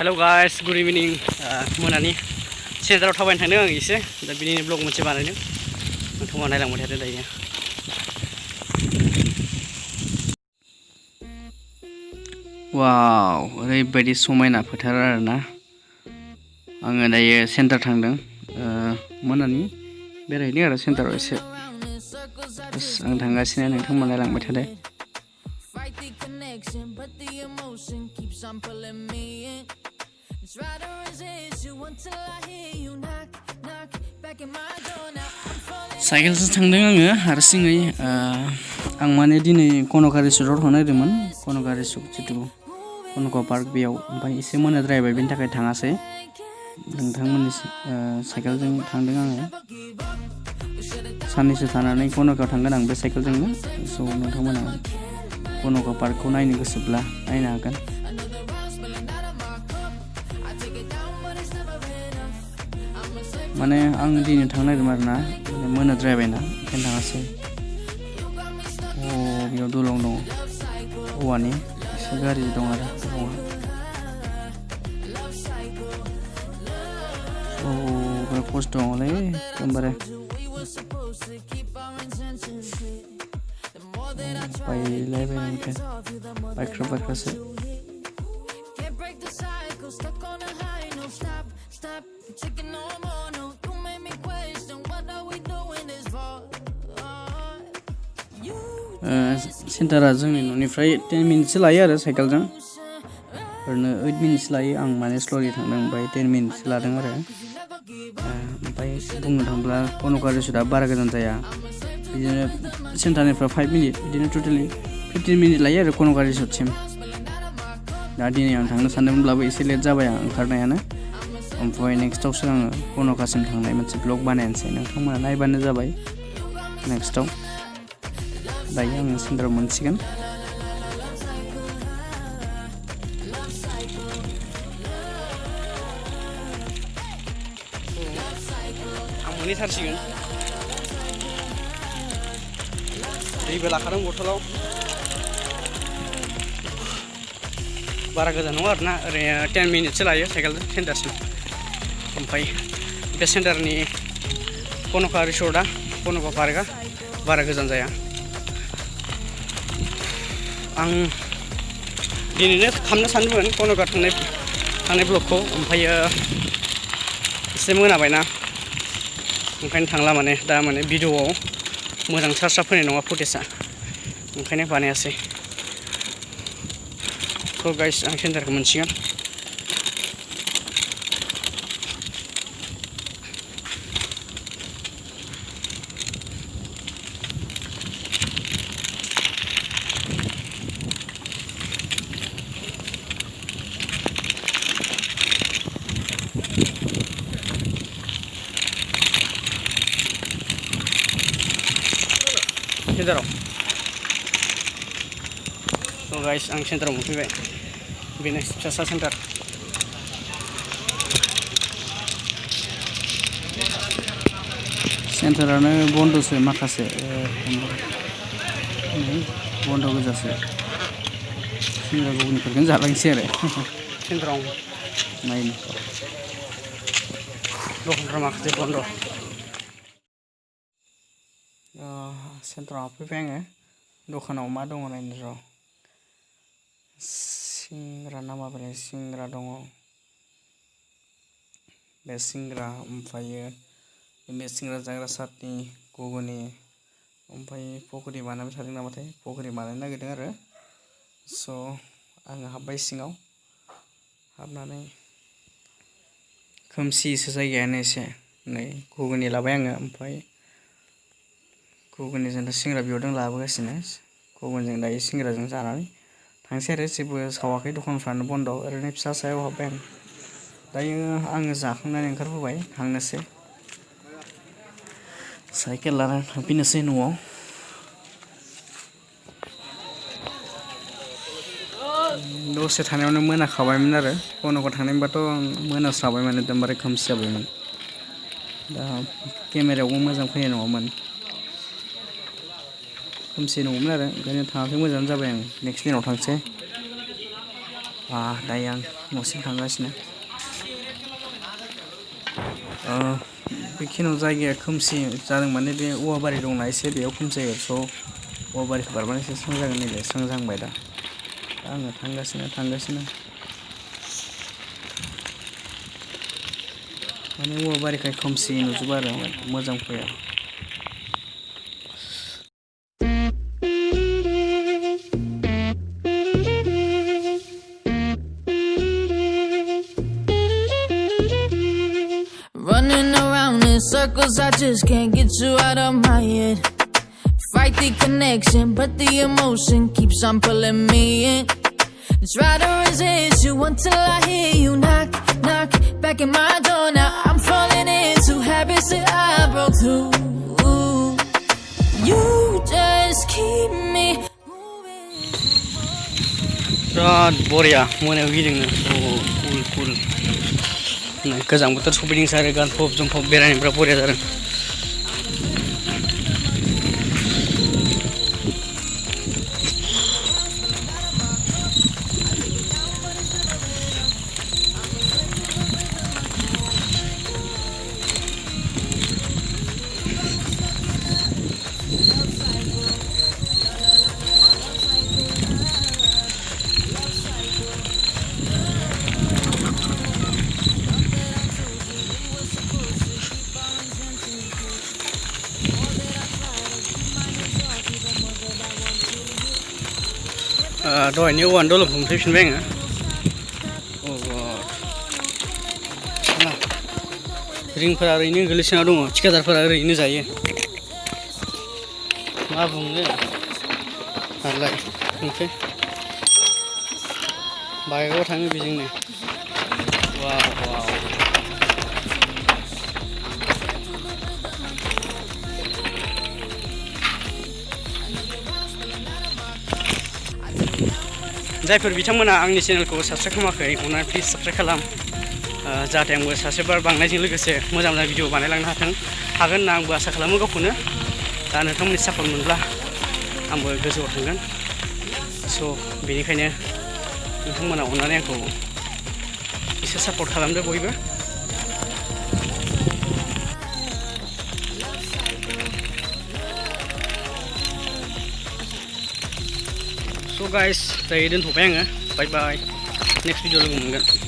Hello guys good इभिनिं मोनानि सेन्टाराव थाबायनो थांदों आं एसे दा बिनिनो ब्लग मोनसे बानायदों नोंथाङा नायलांबाय थादो दायो वाव ओरैबायदि समायना फोथार आरोना आङो दायो सेन्टार थांदों मोनानि बेरायहैदों आरो सेन्टाराव एसे बास आं थांगासिनो नोंथांमोना नायलांबाय थादो साइकेलजों थांदों आङो हारसिङै आं माने दिनै कनका रिसर्टआव थांनो नागिरदोंमोन कनका रिसर्ट जितु कनका पार्क बेयाव ओमफ्राय एसे मोनाद्रायबाय बेनि थाखाय थाङासै नोंथांमोननि साइकेलजों थांदों आङो साननैसो थानानै कनकायाव थांगोन आं बे साइकेलजोंनो स' नोंथांमोना कनका पार्कखौ नायनो गोसोब्ला नायनो हागोन माने आं दिनै थांनो नागिरदोंमोन आरोना मोनाद्रायबायना ओंखायनो थाङासै बेयाव दलं दङ औवानि एसे गाज्रि दं आरो बिराद खस्थ' दङलै एकदमबारे बायलायबाय ओमफ्राय बायख्रासो सेन्टारा जोंनि न'निफ्राय 10 मिनिटसो लायो आरो साइकेलजों ओरैनो 8 मिनिटसो लायो आं माने स्ल'लि थांदों ओमफ्राय 10 मिनिटसो लादों आरो ओमफ्राय बुंनो थाङोब्ला कनका रिसर्टआ बारा गोजान जाया बिदिनो सेन्टारनिफ्राय 5 मिनिट बिदिनो टटेलि 15 मिनिट लायो आरो कनका रिसर्टसिम दा दिनै आं थांनो सानदोंमोनब्लाबो एसे लेट जाबाय आं ओंखारनायानो ओमफ्राय नेक्स्टआवसो आङो कनकासिम थांनाय मोनसे ब्लग बानायनोसै नोंथांमोना नायबानो जाबाय नेक्स्टआव दायो आङो सेन्टाराव मोनसिगोन आं मोनहैथारसिगोन दैबो लाखादों बथलाव बारा गोजान नङा आरोना ओरैनो 10 मिनिटसो लायो साइकेलजों सेन्टारसिम ओमफ्राय बे सेन्टारनि कनका रिसर्टआ कनका पार्कआ बारा गोजान जाया आं दिनैनो खालामनो सानदोंमोन कनका थांनाय ब्लगखौ ओमफ्रायो एसे मोनाबायना ओंखायनो थांला माने दा माने भिडिअ'आव मोजां चार्जआ फैनाय नङा फुटेजआ ओंखायनो बानायासै थ' गाइस आं सेन्टारखौ मोनसिगोन सेन्टाराव थ' गाइस आं सेन्टाराव मोनफैबाय बेनो फिसा सेन्टार सेन्टारानो बन्द'सो माखासे बन्द' गोजासो सिंग्रा गुबुनफोरखौनो जालांसै आरो सेन्टाराव नायनो दखानफ्रा माखासे बन्द' सेन्टाराव हाबफैबाय आङो दखानाव मा दङ नायनो र' सिंग्रा ना माबायदि सिंग्रा दङ बे सिंग्रा ओमफ्रायो बे सिंग्रा जाग्रा साटनि घुगुनि ओमफ्राय पकरि बानायबाय थादों नामाथाय पकरि बानायनो नागिरदों आरो स' आङो हाबबाय सिङाव हाबनानै खोमसिसो जायगायानो एसे नै घुगुनि लाबाय आङो ओमफ्राय घुगुनिजों सिंग्रा बिहरदों लाबोगासिनो घुगुनिजों दायो सिंग्राजों जानानै थांसै आरो जेबो सावाखै दखानफ्रानो बन्द' ओरैनो फिसा सायाव हाबबाय आं दायो आङो जाखांनानै ओंखारबोबाय थांनोसै साइकेल लानानै थांफिननोसै न'आव दसे थानायावनो मोनाखाबायमोन आरो कनका थांनायमोनबाथ' आं मोनास्राबायमोन एकदमबारे खोमसि जाबायमोन दा केमेरायावबो मोजां फैनाय नङामोन खोमसि नङामोन आरो ओंखायनो थाङाखै मोजाङानो जाबाय आं नेक्स्ट दिनाव थांसै दायो आं न'सिम थांगासिनो बेखिनियाव जायगाया खोमसि जादों माने बे औवा बारि दंना एसे बेयाव खोमसि जायो स' औवा बारिखौ बारबानो एसे स्रां जागोन नैबे स्रां जाहांबाय दा आङो थांगासिनो माने औवा बारिखाय खोमसि नुजोबो आरो मोजां फैया Running around in circles, I just can't get you out of my head. Fight the connection, but the emotion keeps on pulling me in. Try to resist you until I hear you knock, knock back in my door. Now I'm falling into habits that I broke through. You just keep me बिराद बरिया मोनायाव गिदिंनो कुल गोजां बोथोर सफैदोंसै आरो गानफब जोमफब बेरायनो बिराद बरिया जादों दहायनि औवानि दलंखौ मोनफैफिनबाय आङो रिंफोरा ओरैनो गोलैसोना दङ थिखादारफोरा ओरैनो जायो मा बुंनो आरोलाय ओमफ्राय बाइकआव थाङो बेजोंनो वाव जायफोर बिथांमोना आंनि चेनेलखौ साबस्क्राइब खालामाखै अननानै प्लिज साबस्क्राइब खालाम जाहाथे आंबो साबस्क्राइबार बांनायजों लोगोसे मोजां भिडिअ बानायलांनो हागोन होनना आंबो आसा खालामो गावखौनो दा नोंथांमोननि सापर्ट मोनब्ला आंबो गोजौआव थांगोन स' बेनिखायनो नोंथांमोना अननानै आंखौ एसे सापर्ट खालामदो बयबो स' गाइस दायो दोनथ'बाय आङो बाय बाय नेक्स्ट भिडिअ लोगो मोनगोन